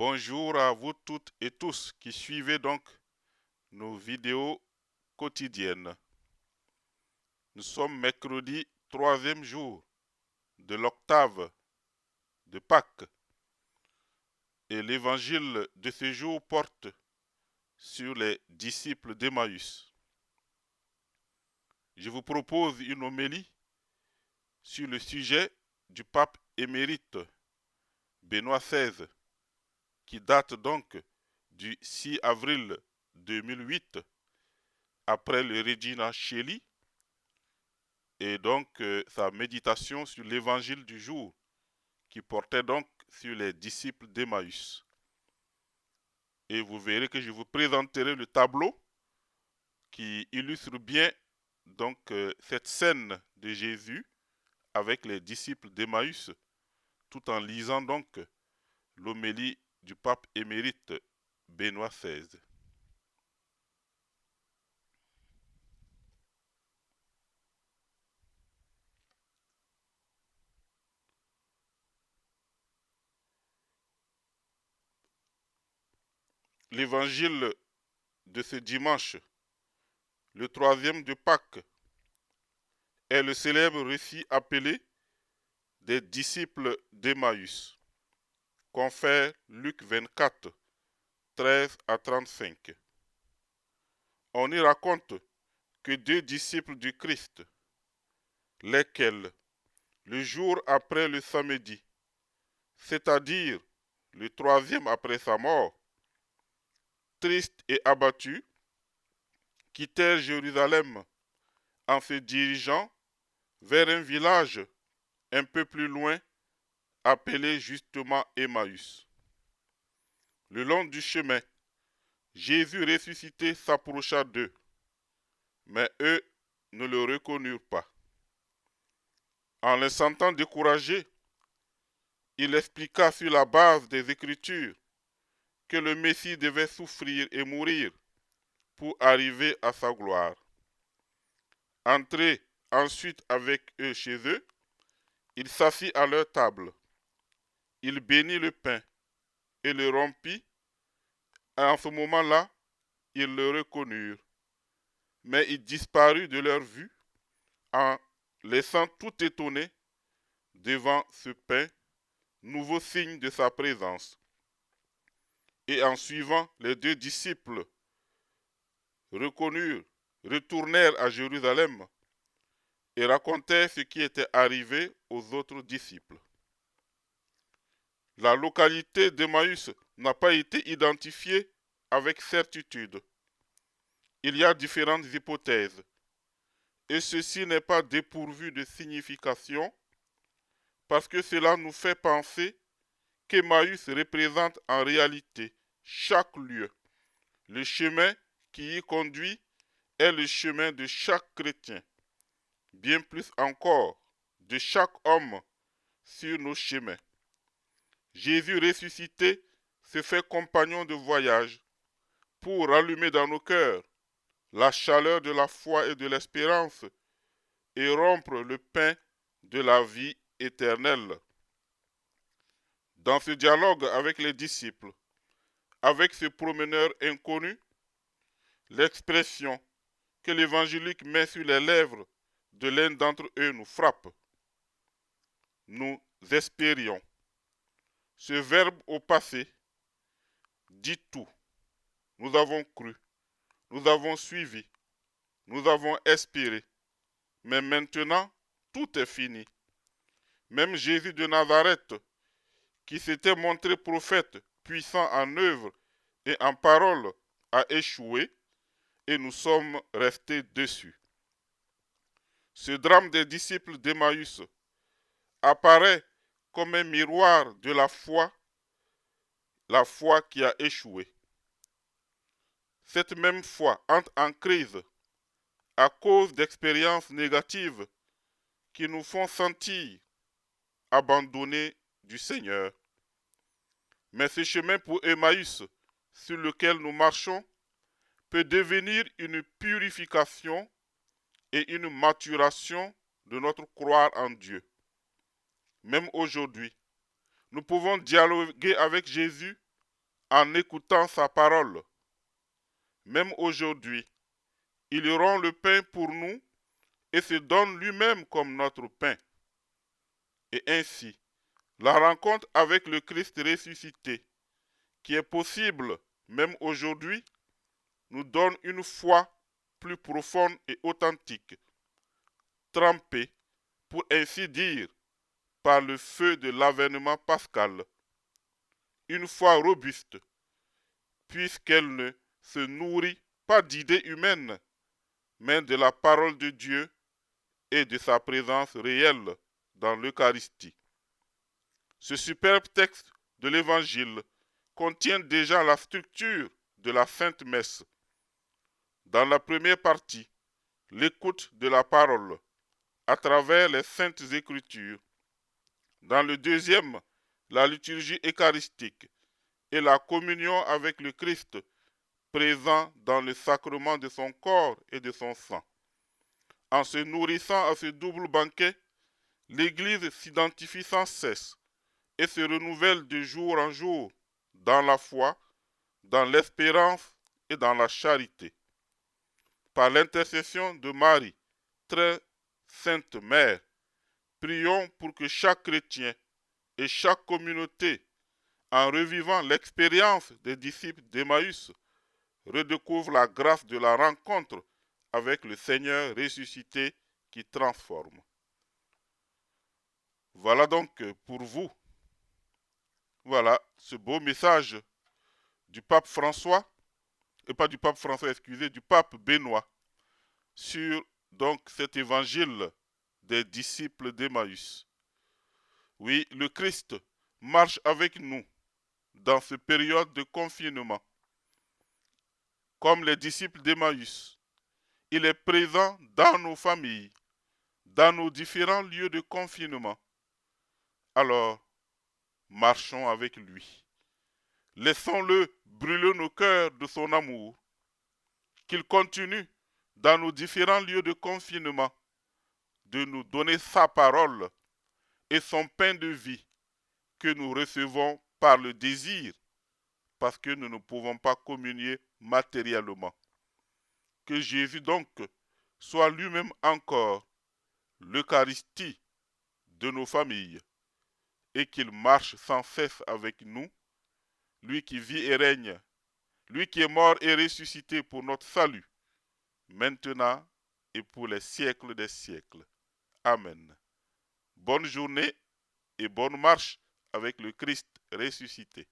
Bonjour à vous toutes et tous qui suivez donc nos vidéos quotidiennes. Nous sommes mercredi, troisième jour de l'octave de Pâques et l'évangile de ce jour porte sur les disciples d'Emmaüs. Je vous propose une homélie sur le sujet du pape émérite Benoît XVI qui date donc du 6 avril 2008 après le Regina Coeli et donc sa méditation sur l'évangile du jour qui portait donc sur les disciples d'Emmaüs. Et vous verrez que je vous présenterai le tableau qui illustre bien donc cette scène de Jésus avec les disciples d'Emmaüs tout en lisant donc l'homélie du pape émérite Benoît XVI. L'évangile de ce dimanche, le troisième de Pâques, est le célèbre récit appelé des disciples d'Emmaüs, confère Luc 24, 13 à 35. On y raconte que deux disciples du Christ, lesquels, le jour après le samedi, c'est-à-dire le troisième après sa mort, tristes et abattus, quittèrent Jérusalem en se dirigeant vers un village un peu plus loin appelé justement Emmaüs. Le long du chemin, Jésus ressuscité s'approcha d'eux, mais eux ne le reconnurent pas. En les sentant découragés, il expliqua sur la base des Écritures que le Messie devait souffrir et mourir pour arriver à sa gloire. Entré ensuite avec eux chez eux, il s'assit à leur table. Il bénit le pain et le rompit. Et en ce moment-là, ils le reconnurent. Mais il disparut de leur vue en laissant tout étonné devant ce pain, nouveau signe de sa présence. Et en suivant les deux disciples reconnurent, retournèrent à Jérusalem et racontèrent ce qui était arrivé aux autres disciples. La localité d'Emmaüs n'a pas été identifiée avec certitude. Il y a différentes hypothèses, et ceci n'est pas dépourvu de signification parce que cela nous fait penser qu'Emmaüs représente en réalité chaque lieu. Le chemin qui y conduit est le chemin de chaque chrétien, bien plus encore de chaque homme sur nos chemins. Jésus ressuscité se fait compagnon de voyage pour rallumer dans nos cœurs la chaleur de la foi et de l'espérance et rompre le pain de la vie éternelle. Dans ce dialogue avec les disciples, avec ce promeneur inconnu, l'expression que l'évangélique met sur les lèvres de l'un d'entre eux nous frappe. Nous espérions. Ce verbe au passé dit tout. Nous avons cru, nous avons suivi, nous avons espéré. Mais maintenant, tout est fini. Même Jésus de Nazareth, qui s'était montré prophète, puissant en œuvre et en parole, a échoué et nous sommes restés dessus. Ce drame des disciples d'Emmaüs apparaît comme un miroir de la foi qui a échoué. Cette même foi entre en crise à cause d'expériences négatives qui nous font sentir abandonnés du Seigneur. Mais ce chemin pour Emmaüs sur lequel nous marchons peut devenir une purification et une maturation de notre croire en Dieu. Même aujourd'hui, nous pouvons dialoguer avec Jésus en écoutant sa parole. Même aujourd'hui, il rend le pain pour nous et se donne lui-même comme notre pain. Et ainsi, la rencontre avec le Christ ressuscité, qui est possible même aujourd'hui, nous donne une foi plus profonde et authentique, trempée, pour ainsi dire, par le feu de l'avènement pascal. Une foi robuste, puisqu'elle ne se nourrit pas d'idées humaines, mais de la parole de Dieu et de sa présence réelle dans l'Eucharistie. Ce superbe texte de l'Évangile contient déjà la structure de la Sainte Messe. Dans la première partie, l'écoute de la parole à travers les Saintes Écritures. Dans le deuxième, la liturgie eucharistique et la communion avec le Christ présent dans le sacrement de son corps et de son sang. En se nourrissant à ce double banquet, l'Église s'identifie sans cesse et se renouvelle de jour en jour dans la foi, dans l'espérance et dans la charité. Par l'intercession de Marie, très sainte Mère, prions pour que chaque chrétien et chaque communauté, en revivant l'expérience des disciples d'Emmaüs, redécouvre la grâce de la rencontre avec le Seigneur ressuscité qui transforme. Voilà donc pour vous, voilà ce beau message du pape François, et pas du pape François, excusez, du pape Benoît, sur donc cet évangile des disciples d'Emmaüs. Oui, le Christ marche avec nous dans cette période de confinement. Comme les disciples d'Emmaüs, il est présent dans nos familles, dans nos différents lieux de confinement. Alors, marchons avec lui. Laissons-le brûler nos cœurs de son amour, qu'il continue dans nos différents lieux de confinement de nous donner sa parole et son pain de vie que nous recevons par le désir parce que nous ne pouvons pas communier matériellement. Que Jésus donc soit lui-même encore l'Eucharistie de nos familles et qu'il marche sans cesse avec nous, lui qui vit et règne, lui qui est mort et ressuscité pour notre salut, maintenant et pour les siècles des siècles. Amen. Bonne journée et bonne marche avec le Christ ressuscité.